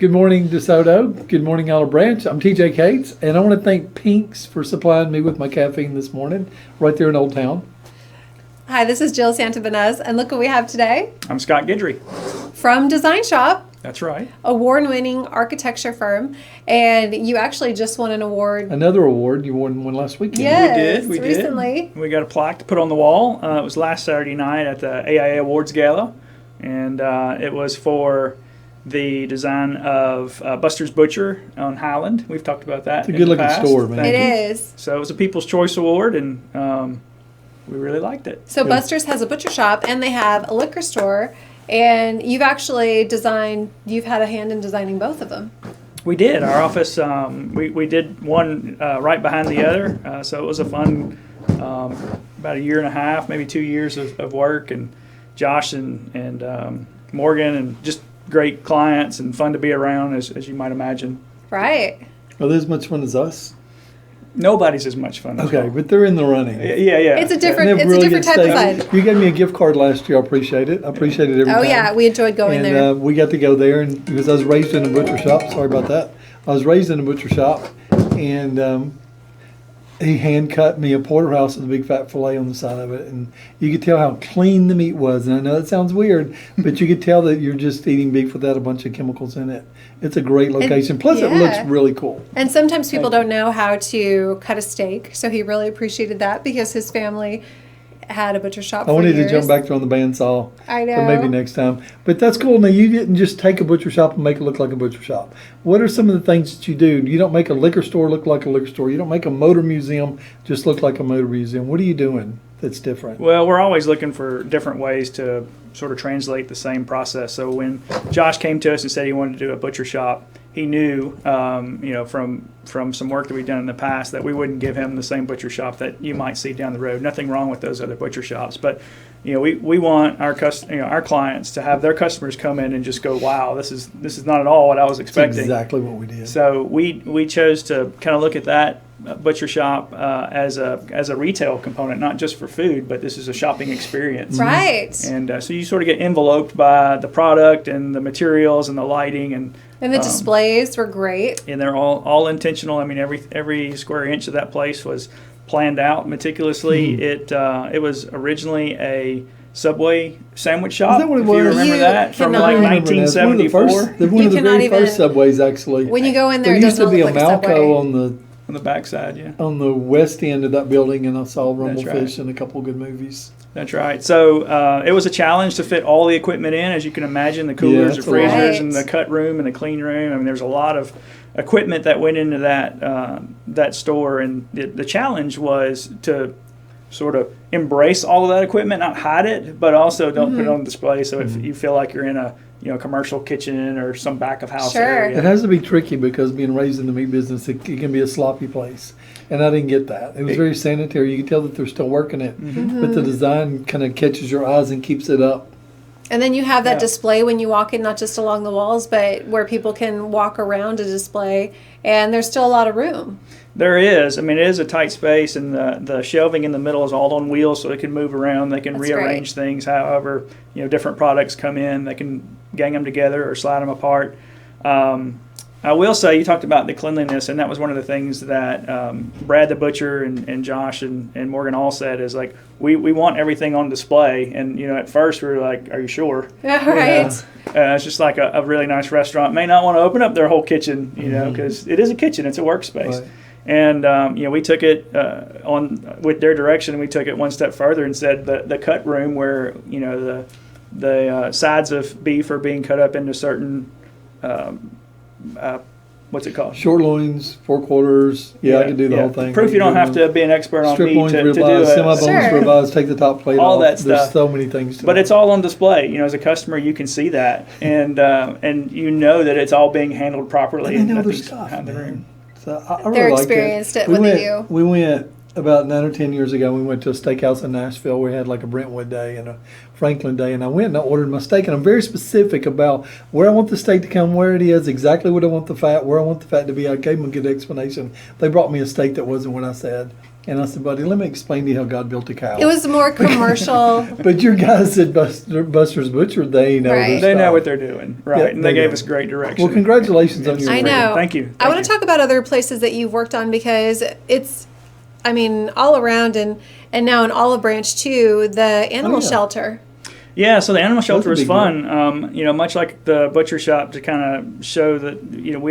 Good morning, DeSoto. Good morning, Olive Branch. I'm TJ Cates, and I want to thank Pinks for supplying me with my caffeine this morning, right there in Old Town. Hi, this is Jill Santibanez, and look what we have today. I'm Scott Guidry. From Designshop. That's right. Award-winning architecture firm, and you actually just won an award. Another award. You won one last weekend. Yes, we did. Recently. We got a plaque to put on the wall. It was last Saturday night at the AIA Awards Gala, and it was for the design of Buster's Butcher on Highland. We've talked about that. It's a good-looking store, man. It is. So it was a People's Choice Award, and we really liked it. So Buster's has a butcher shop, and they have a liquor store. And you've actually you've had a hand in designing both of them. We did. Our office, we did one right behind the other. So it was a fun, about a year and a half, maybe 2 years of work. And Josh and Morgan, and just great clients and fun to be around, as you might imagine. Right. Are they as much fun as us? Nobody's as much fun. Okay, but they're in the running. Yeah. It's a different type of fun. You gave me a gift card last year. I appreciate it. I appreciate it every time. Oh yeah, we enjoyed going there. We got to go there, and because I was raised in a butcher shop. Sorry about that. I was raised in a butcher shop, and he hand cut me a porterhouse with a big fat fillet on the side of it, and you could tell how clean the meat was. And I know that sounds weird, but you could tell that you're just eating beef without a bunch of chemicals in it. It's a great location. Plus, it looks really cool. And sometimes people don't know how to cut a steak, so he really appreciated that because his family had a butcher shop. I wanted to jump back there on the bandsaw. I know. But maybe next time. But that's cool. Now, you didn't just take a butcher shop and make it look like a butcher shop. What are some of the things that you do? You don't make a liquor store look like a liquor store. You don't make a motor museum just look like a motor museum. What are you doing that's different? Well, we're always looking for different ways to sort of translate the same process. So when Josh came to us and said he wanted to do a butcher shop, he knew, from some work that we've done in the past, that we wouldn't give him the same butcher shop that you might see down the road. Nothing wrong with those other butcher shops, but we want our our clients to have their customers come in and just go, wow, this is not at all what I was expecting. That's exactly what we did. So we chose to kind of look at that butcher shop as a retail component, not just for food, but this is a shopping experience. Right. And so you sort of get enveloped by the product and the materials and the lighting and the displays were great. And they're all intentional. I mean, every square inch of that place was planned out meticulously. It was originally a Subway sandwich shop. Is that what it was? If you remember that from like 1974. They're one of the very first Subways, actually. When you go in there, there used to be a look like Malco on the backside, yeah. On the west end of that building, and I saw Rumblefish right. and a couple of good movies. That's right. So it was a challenge to fit all the equipment in, as you can imagine, the coolers, the freezers, and the cut room and the clean room. I mean, there's a lot of equipment that went into that store, and the challenge was to sort of embrace all of that equipment, not hide it, but also don't put it on display so if you feel like you're in a commercial kitchen or some back of house area. It has to be tricky because being raised in the meat business, it can be a sloppy place. And I didn't get that. It was very sanitary. You can tell that they're still working it. But the design kind of catches your eyes and keeps it up. And then you have that display when you walk in, not just along the walls, but where people can walk around a display. And there's still a lot of room. There is. I mean, it is a tight space, and the shelving in the middle is all on wheels, so they can move around. They can rearrange things however different products come in. They can gang them together or slide them apart. I will say, you talked about the cleanliness, and that was one of the things that Brad the Butcher and Josh and Morgan all said is like, we want everything on display. And, at first we were like, are you sure? Yeah, right. It's just like a really nice restaurant. May not want to open up their whole kitchen, because it is a kitchen. It's a workspace. Right. And, we took it with their direction, and we took it one step further and said the cut room where, the sides of beef are being cut up into certain what's it called? Short loins, 4/4. I can do the whole thing. Proof you don't have to be an expert on meat to do it. Semi-boneless ribeyes, take the top plate all off. That stuff. There's so many things to But it. it's all on display. As a customer, you can see that, and that it's all being handled properly. And they know their stuff, behind the room. So I really They're like experienced it when they do. We went about 9 or 10 years ago, we went to a steakhouse in Nashville. We had like a Brentwood day and a Franklin day, and I went and I ordered my steak, and I'm very specific about where I want the steak to come, where it is, exactly what I want the fat, where I want the fat to be. I gave them a good explanation. They brought me a steak that wasn't what I said. And I said, buddy, let me explain to you how God built a cow. It was more commercial. But your guys at Buster's Butcher, they know Right. their They know stuff. what they're doing, right? Yeah, and they they gave do. us great direction. Well, congratulations on your I career. know. Thank you. I want to talk about other places that you've worked on, because it's, I mean, all around and now in Olive Branch too, the animal yeah. shelter. Yeah, so the animal shelter That's a was big fun. You know, much like the butcher shop, to kind of show that, you know,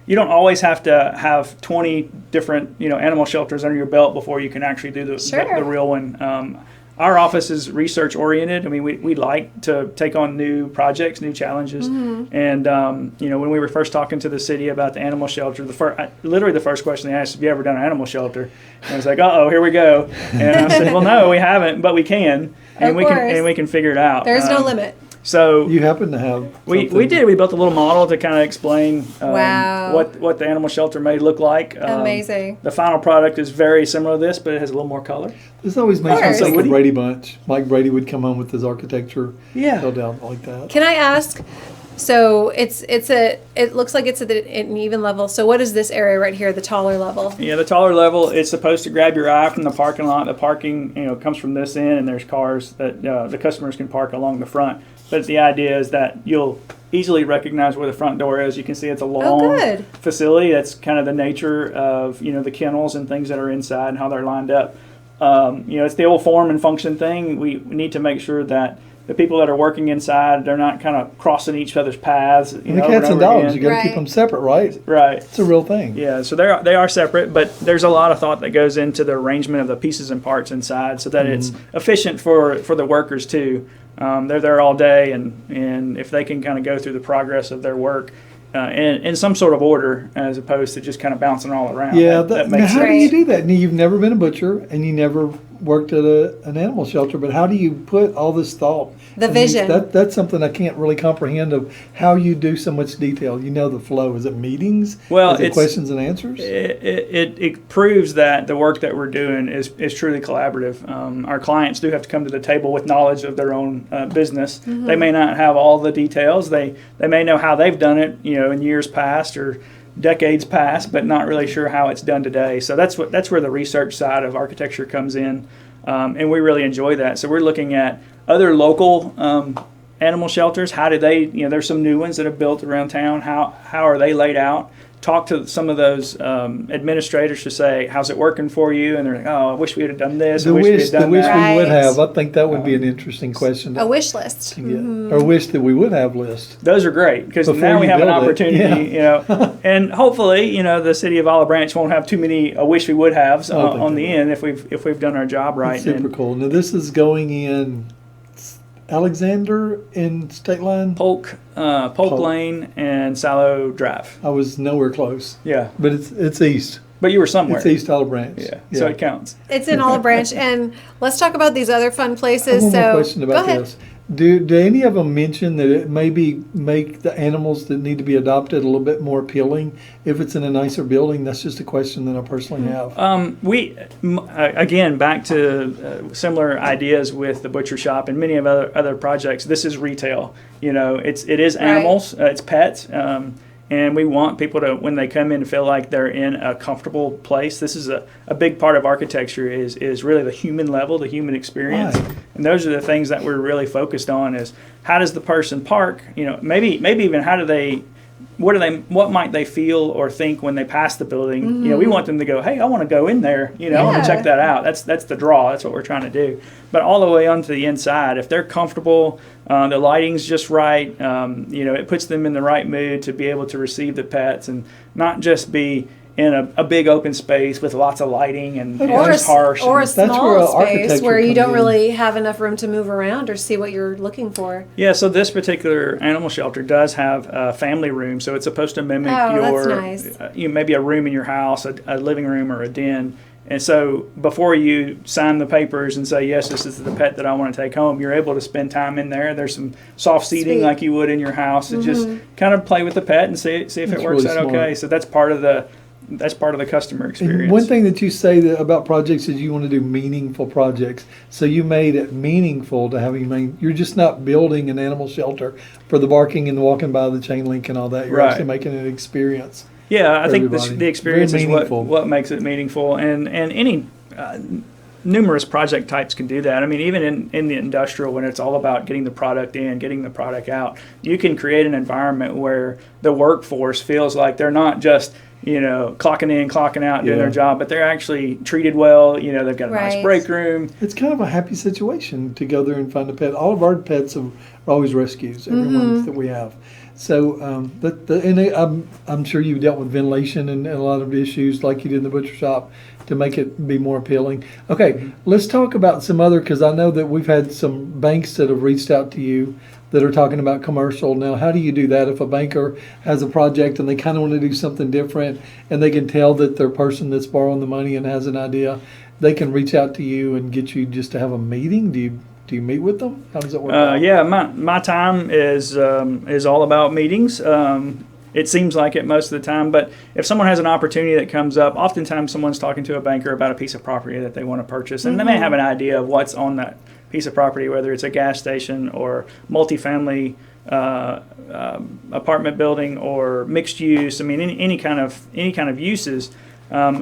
you don't always have to have 20 different, you know, animal shelters under your belt before you can actually do Sure. the real one. Our office is research oriented. I mean, we like to take on new projects, new challenges. And, you know, when we were first talking to the city about the animal shelter, literally the first question they asked, have you ever done an animal shelter? And I was like, uh-oh, here we go. And I said, well, no, we haven't, but we can. And Of we can figure it out. There's no limit. So You happen to have we something- did. We built a little model to kind of explain Wow. what the animal shelter may look like. Amazing. The final product is very similar to this, but it has a little more color. This always makes me course. think Woody? of Brady Bunch. Mike Brady would come home with his architecture Yeah. filled out like that. Can I ask? So it looks like it's at an even level. So what is this area right here, the taller level? Yeah, the taller level, it's supposed to grab your eye from the parking lot. The parking, you know, comes from this end, and there's cars that the customers can park along the front. But the idea is that you'll easily recognize where the front door is. You can see it's a long good. facility. That's kind of the nature of, you know, the kennels and things that are inside and how they're lined up. You know, it's the old form and function thing. We need to make sure that the people that are working inside, they're not kind of crossing each other's paths. And the cats and dogs, you got to keep Right. them separate, right? Right. It's a real thing. Yeah, so they are separate, but there's a lot of thought that goes into the arrangement of the pieces and parts inside, so that it's efficient for the workers too. They're there all day, and if they can kind of go through the progress of their work in some sort of order, as opposed to just kind of bouncing all around. Yeah, that now makes how sense. do you do that? Now, you've never been a butcher, and you never worked at an animal shelter, but how do you put all this thought? The I mean, vision. That's something I can't really comprehend of how you do so much detail. You know the flow. Is it meetings? Well, is it it's- questions and answers? It proves that the work that we're doing is truly collaborative. Our clients do have to come to the table with knowledge of their own business. They may not have all the details. They may know how they've done it, you know, in years past or decades past, but not really sure how it's done today. So that's where the research side of architecture comes in, and we really enjoy that. So we're looking at other local animal shelters. How do they? You know, there's some new ones that have built around town. How are they laid out? Talk to some of those administrators to say, how's it working for you? And they're like, oh, I wish we had done this. I The wish we had done wish that. we would Right. have. I think that would be an interesting question A wish list. to get. Or wish that we would have list. Those are great because Before now we you have an build it, opportunity, you know, and hopefully, you know, the city of Olive Branch won't have too many I wish we would have I don't think on they the will. end if we've done our job right. It's super And cool. Now this is going in Alexander in State Line. Polk Lane and Sallow Drive. I was nowhere close, Yeah, but it's east. but you were somewhere. It's East Olive Branch. Yeah, so it counts. It's in Olive Branch, and let's talk about these other fun I have places. one So more question about go ahead. this. Do any of them mention that it maybe make the animals that need to be adopted a little bit more appealing if it's in a nicer building? That's just a question that I personally have. Again, back to similar ideas with the butcher shop and many of other projects. This is retail. You know, it is animals, it's pets, and we want people to, when they come in, to feel like they're in a comfortable place. This is a big part of architecture is really the human level, the human experience, Right. and those are the things that we're really focused on. Is how does the person park? You know, maybe even how do they. What might they feel or think when they pass the building? You know, we want them to go, hey, I want to go in there. You know, I want Yeah. to check that out. That's the draw. That's what we're trying to do. But all the way onto the inside, if they're comfortable, the lighting's just right. You know, it puts them in the right mood to be able to receive the pets and not just be in a big open space with lots of lighting and Or just harsh. or a That's where small space architecture where you comes don't in. really have enough room to move around or see what you're looking for. Yeah, so this particular animal shelter does have a family room, so it's supposed to mimic Oh, that's your, nice. maybe a room in your house, a living room or a den. And so before you sign the papers and say, yes, this is the pet that I want to take home, you're able to spend time in there. There's some soft seating Sweet. like you would in your house and just kind of play with the pet and see if That's it works really out okay. smart. So that's part of the that's part of the customer And experience. one thing that you say that about projects is you want to do meaningful projects. So you made it meaningful to have you're just not building an animal shelter for the barking and the walking by the chain link and all that. You're Right. actually making an experience. Yeah, I for think everybody. the experience Very is meaningful. what makes it meaningful, and any numerous project types can do that. I mean, even in the industrial, when it's all about getting the product in, getting the product out, you can create an environment where the workforce feels like they're not just clocking in, clocking out, doing Yeah. their job, but they're actually treated well. They've got a nice Right. break room. It's kind of a happy situation to go there and find a pet. All of our pets are always rescues, everyone that we have. So, I'm sure you've dealt with ventilation and a lot of issues like you did in the butcher shop to make it be more appealing. Okay, let's talk about some other, because I know that we've had some banks that have reached out to you that are talking about commercial. Now, how do you do that if a banker has a project and they kind of want to do something different and they can tell that their person that's borrowing the money and has an idea, they can reach out to you and get you just to have a meeting? Do you meet with them? How does it work out? Yeah, my time is all about meetings. It seems like it most of the time, but if someone has an opportunity that comes up, oftentimes someone's talking to a banker about a piece of property that they want to purchase, and they may have an idea of what's on that piece of property, whether it's a gas station or multifamily apartment building or mixed use. I mean, any kind of uses.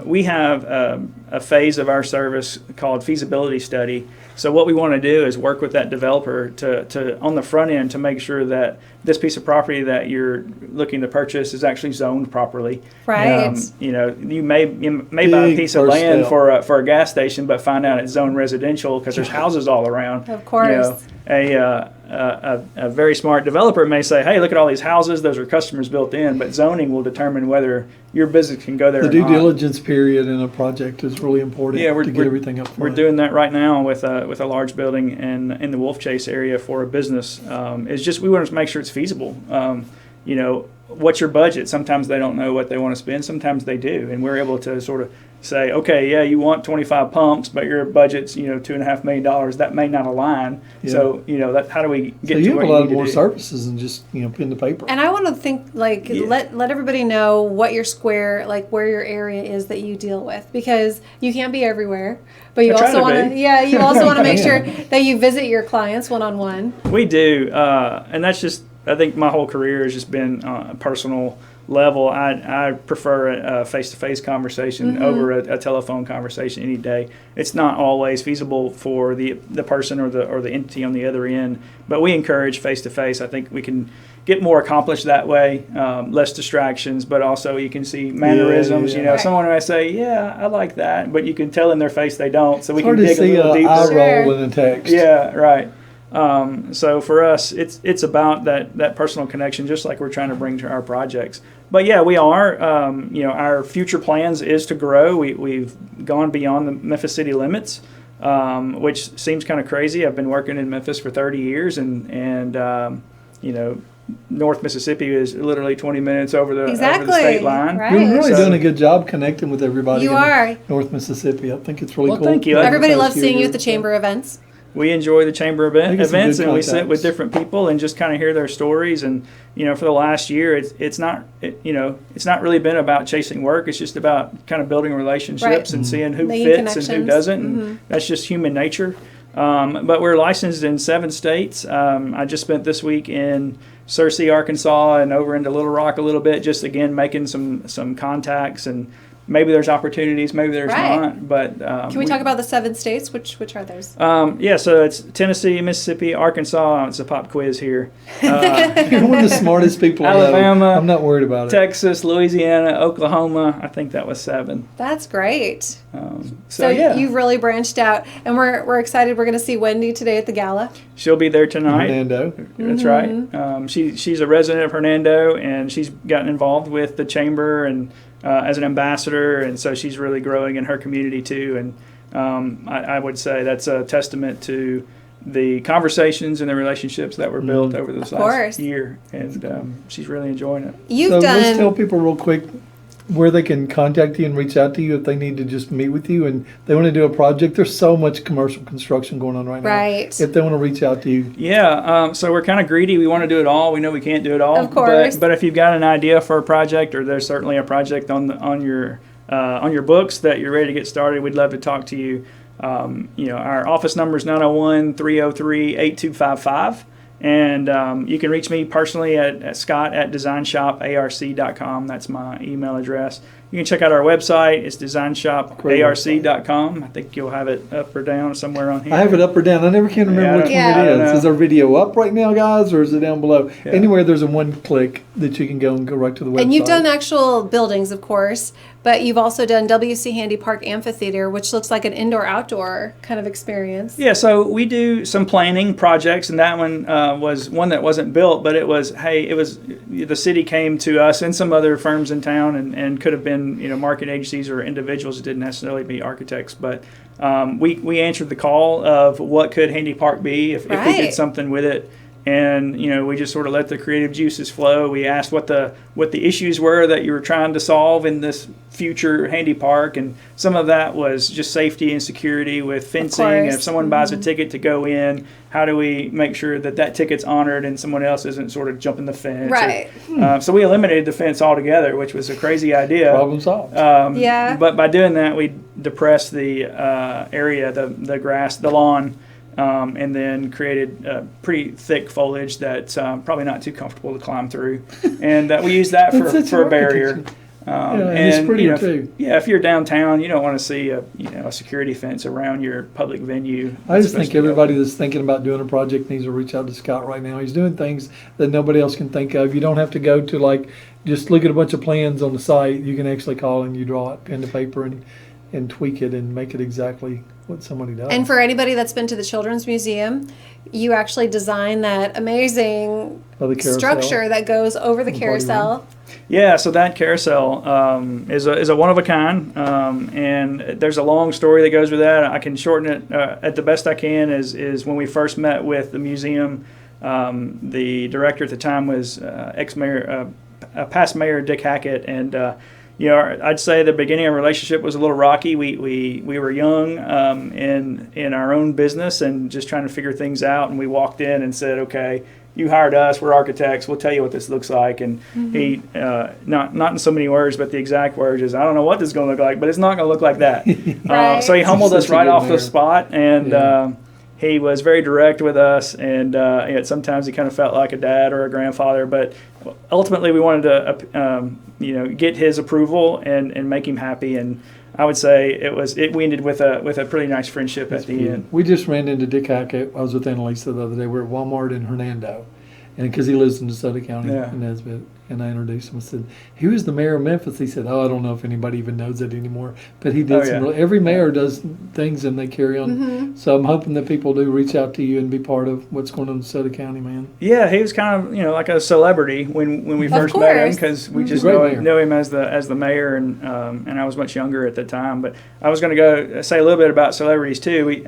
We have a phase of our service called feasibility study. So what we want to do is work with that developer to on the front end to make sure that this piece of property that you're looking to purchase is actually zoned properly. Right. You may buy a Big piece of first land step. for a gas station, but find out it's zoned residential because there's houses all around. Of course. A very smart developer may say, "Hey, look at all these houses; those are customers built in." But zoning will determine whether your business can go there. The or due not. diligence period in a project is really important Yeah, to get everything up front. We're doing that right now with a large building in the Wolf Chase area for a business. It's just we want to make sure it's feasible. What's your budget? Sometimes they don't know what they want to spend. Sometimes they do, and we're able to sort of say, okay, yeah, you want 25 pumps, but your budget's $2.5 million. That may not align. Yeah. So how do we get So to you have what a you lot need of to more do? services than just pen to paper. And I want to think Yeah. let everybody know what your square, where your area is that you deal with, because you can't be everywhere, but you I try also to want be. you also want to make Yeah. sure that you visit your clients one on one. We do, and that's just, I think my whole career has just been a personal level. I prefer a face-to-face conversation over a telephone conversation any day. It's not always feasible for the person or the entity on the other end, but we encourage face-to-face. I think we can get more accomplished that way, less distractions, but also you can see mannerisms. Yeah. Right. Someone might say, "Yeah, I like that," but you can tell in their face they don't. So we It's can hard to dig a see little an deeper. eye Sure. roll in a text. Yeah, right. So for us, it's about that personal connection, just like we're trying to bring to our projects. But yeah, we are. Our future plans is to grow. We've gone beyond the Memphis city limits, which seems kind of crazy. I've been working in Memphis for 30 years, and North Mississippi is literally 20 minutes over the state line. Right. You're really So- doing a good job connecting with everybody You in are. North Mississippi. I think it's really Well, cool. thank you. Over the Everybody past loves few seeing you years. at the chamber events. We enjoy the chamber I think it's some events, good and we sit with contacts. different people and just kind of hear their stories. And for the last year, it's not really been about chasing work. It's just about kind of building relationships Right. Mm-hmm. and seeing who Making fits and who connections. doesn't. And that's just human nature. But we're licensed in 7 states. I just spent this week in Searcy, Arkansas, and over into Little Rock a little bit, just again making some contacts, and maybe there's opportunities, maybe there's Right. not. But Can we talk about the 7 states? Which are those? so it's Tennessee, Mississippi, Arkansas. It's a pop quiz here. You're one of the smartest people I know. Alabama, I'm not worried about it. Texas, Louisiana, Oklahoma. I think that was 7. That's great. So yeah, You've really branched out, and we're excited. We're going to see Wendy today at the gala. she'll be there tonight. Fernando. That's right. She's a resident of Hernando, and she's gotten involved with the chamber and as an ambassador, and so she's really growing in her community too. And I would say that's a testament to the conversations and the relationships that were built over this course. last year, and she's really enjoying it. You've So let's tell done people real quick where they can contact you and reach out to you if they need to just meet with you and they want to do a project. There's so much commercial construction going on right now. Right. If they want to reach out to you. Yeah, so we're kind of greedy. We want to do it all. We know we can't do it all. Of course. But if you've got an idea for a project, or there's certainly a project on your books that you're ready to get started, we'd love to talk to you. Our office number is 901-303-8255. And you can reach me personally at scott@designshoparc.com. That's my email address. You can check out our website. It's designshoparc.com. I think you'll have it up or down somewhere on here. I have it up or down. I never can remember which one Yeah. it is. Is our video up right now, guys, or is it down below? Yeah. Anywhere there's a one click that you can go right to the website. And you've done actual buildings, of course, but you've also done WC Handy Park Amphitheater, which looks like an indoor-outdoor kind of experience. Yeah, so we do some planning projects, and that one was one that wasn't built, but it was the city came to us and some other firms in town, and could have been market agencies or individuals that didn't necessarily be architects, but we answered the call of what could Handy Park be if we did something with it. And we just sort of let the creative juices flow. We asked what the issues were that you were trying to solve in this future Handy Park, and some of that was just safety and security with fencing. And if someone buys a ticket to go in, how do we make sure that ticket's honored and someone else isn't sort of jumping the fence? Right. So we eliminated the fence altogether, which was a crazy idea. Problem solved. Yeah. But by doing that, we depressed the area, the grass, the lawn. And then created pretty thick foliage that's probably not too comfortable to climb through, and we use that for a barrier. And it's prettier too. If you're downtown, you don't want to see a security fence around your public venue. I just think everybody that's thinking about doing a project needs to reach out to Scott right now. He's doing things that nobody else can think of. You don't have to go to just look at a bunch of plans on the site. You can actually call and you draw it, pen to paper, and tweak it and make it exactly what somebody does. And for anybody that's been to the Children's Museum, you actually design that amazing structure that goes over the carousel. Yeah, so that carousel is a one of a kind, and there's a long story that goes with that. I can shorten it at the best I can. Is when we first met with the museum, the director at the time was past mayor Dick Hackett, and I'd say the beginning of our relationship was a little rocky. We were young in our own business and just trying to figure things out. And we walked in and said, "Okay, you hired us. We're architects. We'll tell you what this looks like." And he, not in so many words, but the exact words is, "I don't know what this is going to look like, but it's not going to look like that." Right. So he humbled us right off the mayor. spot, and he was very direct with us. And sometimes he kind of felt like a dad or a grandfather, but ultimately we wanted to get his approval and make him happy. And I would say we ended with a pretty nice friendship at the end. We just ran into Dick Hackett. I was with Annalisa the other day. We were at Walmart in Hernando, and because he lives in DeSoto County in Nesbitt, and I introduced him. I said, "He was the mayor of Memphis." He said, "Oh, I don't know if anybody even knows it anymore." But he did every mayor does things and they carry on. So I'm hoping that people do reach out to you and be part of what's going on in DeSoto County, man. Yeah, he was kind of like a celebrity when we first met him, because we just know him as the mayor, and I was much younger at the time. But I was going to go say a little bit about celebrities too. We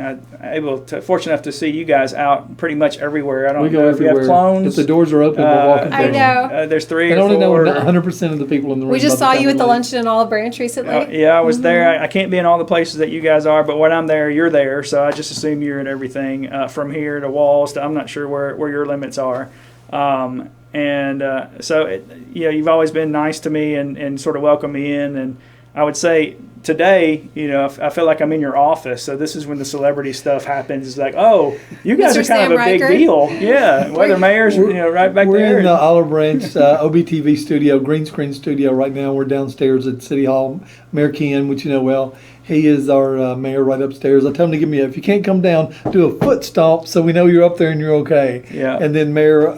fortunate enough to see you guys out pretty much everywhere. I don't know if you have clones. If the doors are open, we're walking through. I know. There's 3 I or 4. only know 100% of the people in the room. We just saw you at the lunch. luncheon in Olive Branch recently. Yeah, I was there. I can't be in all the places that you guys are, but when I'm there, you're there. So I just assume you're in everything from here to walls. I'm not sure where your limits are. So you've always been nice to me and sort of welcome me in. And I would say today, I feel like I'm in your office. So this is when the celebrity stuff happens. It's like, oh, you guys Mr. are kind Sam of a big Riker. deal. Yeah, weather mayors, right back We're there. in the Olive Branch OBTV studio, green screen studio right now. We're downstairs at City Hall. Mayor Ken, which you know well, he is our mayor right upstairs. I tell him to give me if you can't come down, do a foot stomp so we know you're up there and you're okay. Yeah. And then Mayor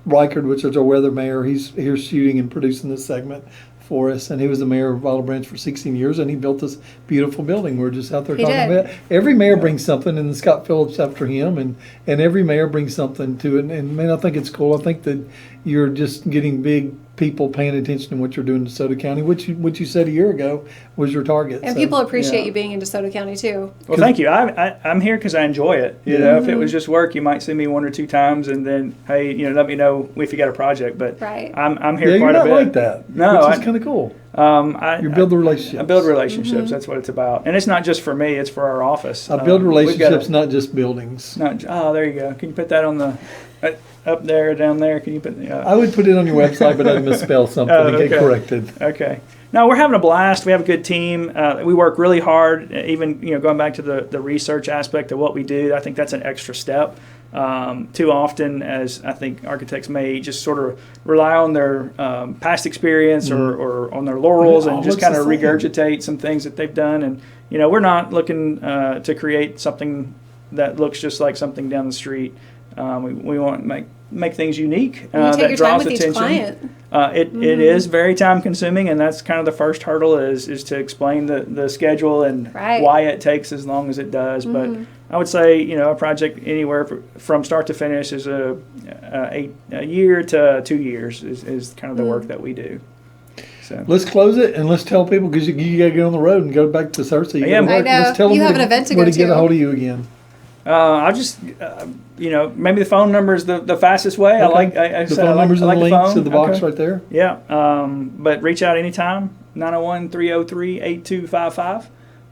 Reichard, which is our weather mayor, he's here shooting and producing this segment for us, and he was the mayor of Olive Branch for 16 years, and he built this beautiful building. We're just out there talking about it. Every mayor brings something, and Scott Phillips after him, and every mayor brings something to it. And man, I think it's cool. I think that you're just getting big people paying attention to what you're doing in DeSoto County, which you said a year ago was your target. And people appreciate you being in DeSoto County too. Well, thank you. I'm here because I enjoy it. You know, if it was just work, you might see me 1 or 2 times, and then hey, let me know if you got a project. But I'm here quite a bit. You're not like that. No, which is kind of cool. You build the relationships. I build relationships. That's what it's about, and it's not just for me; it's for our office. I build We've got relationships, not just buildings. oh, there you go. Can you put that on the up there, down there? Can you put? I would put it on your website, but I'd misspell something and get corrected. Okay. No, we're having a blast. We have a good team. We work really hard. Even going back to the research aspect of what we do, I think that's an extra step. Too often, as I think architects may just sort of rely on their past experience or on their laurels and just kind of regurgitate some things that they've done. And we're not looking to create something that looks just like something down the street. We want to make things unique that draws attention. Client. It is very time consuming, and that's kind of the first hurdle is to explain the schedule and why it takes as long as it does. But I would say a project anywhere from start to finish is a year to 2 years is kind of the work that we do. So let's close it and let's tell people, because you got to get on the road and go back to Cersei. I know. Let's tell you them have an event to go where to to. get a hold of you again. I'll just, maybe the phone number is the fastest way. Okay. The phone number's in the links in the box right there. Yeah. But reach out anytime. 901-303-8255.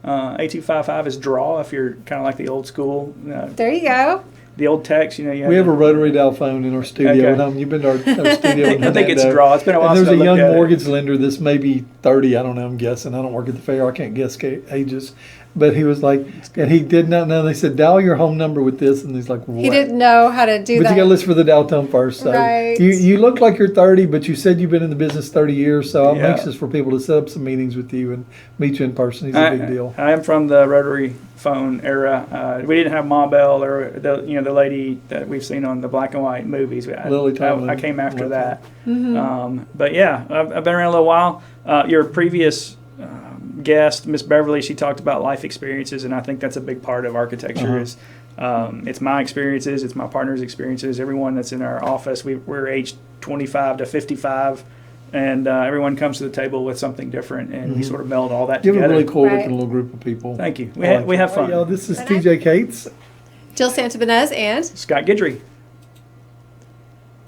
8255 is draw if you're kind of like the old school. There you go. The old text, we have a rotary dial phone in our studio at home. You've been to our studio. I think it's draw. It's been a while. And there's a young mortgage lender that's maybe 30. I don't know. I'm guessing. I don't work at the fair. I can't guess ages. But he was like, and he did not know. They said, dial your home number with this. And he's like, what? He didn't know how to do that. But you got to listen for the dial tone first. So right. You look like you're 30, but you said you've been in the business 30 years. So I'm anxious for people to set up some meetings with you and meet you in person. He's a big deal. I am from the rotary phone era. We didn't have Ma Bell or the lady that we've seen on the black and white movies. I came after that. But yeah, I've been around a little while. Your previous guest, Miss Beverly, she talked about life experiences, and I think that's a big part of architecture. Is it's my experiences, it's my partner's experiences. Everyone that's in our office, we're aged 25 to 55, and everyone comes to the table with something different, and we sort of meld all that together. You have a really cool looking little group of people. Thank you. We have fun. This is TJ Cates, Jill Santibanez, and Scott Guidry.